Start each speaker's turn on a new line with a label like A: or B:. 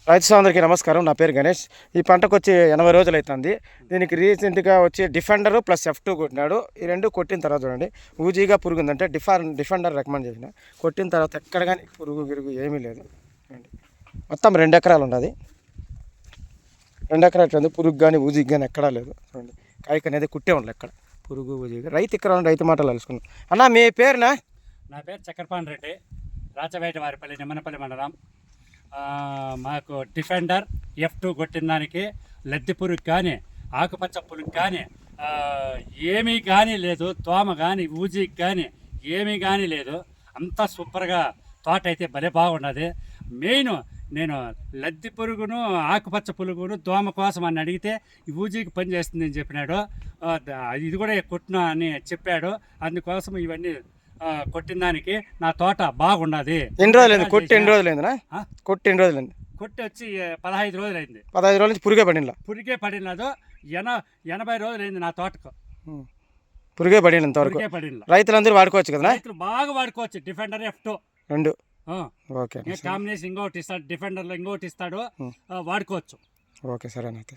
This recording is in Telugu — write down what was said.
A: రైతు సోదరులకి నమస్కారం. నా పేరు గణేష్. ఈ పంటకు వచ్చి 80 రోజులు అవుతుంది. దీనికి రీసెంట్గా వచ్చి డిఫెండర్ ప్లస్ F2 కొట్టినాడు. ఈ రెండు కొట్టిన తర్వాత చూడండి ఊజీగా పురుగు ఉందంటే డిఫెండర్ రికమెండ్ చేసిన. కొట్టిన తర్వాత ఎక్కడ కానీ పురుగు గిరుగు ఏమీ లేదు. మొత్తం 2 ఎకరాలు ఉన్నది. 2 ఎకరాలు పురుగు కానీ ఊజీకి కానీ ఎక్కడా లేదు. చూడండి కాయకు అనేది కుట్టే ఉండదు ఎక్కడ పురుగు ఊజీగా. రైతు ఇక్కడ రైతు మాటలు తెలుసుకున్నాం. అన్న మీ పేరునా?
B: నా పేరు చక్రపాణి రెడ్డి, రాచవేట వారిపల్లి, నిమ్మనపల్లి మండలం. మాకు డిఫెండర్ F2 కొట్టిన దానికి లద్దె పురుగు కానీ ఆకుపచ్చ పురుగు కానీ ఏమీ కానీ లేదు. దోమ కానీ ఊజీకి కానీ ఏమీ కానీ లేదు. అంతా సూపర్గా తోట అయితే భలే బాగున్నది. మెయిన్ నేను లద్దె పురుగును ఆకుపచ్చ పురుగును దోమ కోసం అని అడిగితే ఈ ఊజీకి పని చేస్తుంది అని చెప్పినాడు. ఇది కూడా కొట్టినా అని చెప్పాడు. అందుకోసం ఇవన్నీ కొట్టిన దానికి నా తోట బాగున్నది.
A: ఎన్ని రోజులు కొట్టి? ఎన్ని రోజులైందినా? కొట్టి ఎన్ని రోజులైంది?
B: కొట్టి వచ్చి 15 రోజులైంది.
A: 15 రోజుల నుంచి పురుగే
B: పడినదు. 80 రోజులైంది నా తోటకు
A: పురుగే పడిన. ఇంతవరకు రైతులందరూ వాడుకోవచ్చు కదా?
B: రైతులు బాగా వాడుకోవచ్చు. డిఫెండర్ F2
A: రెండు. ఓకే.
B: కాంబినేషన్ ఇంకోటి ఇస్తాడు, డిఫెండర్లో ఇంకోటి ఇస్తాడు, వాడుకోవచ్చు.
A: ఓకే సరేనైతే.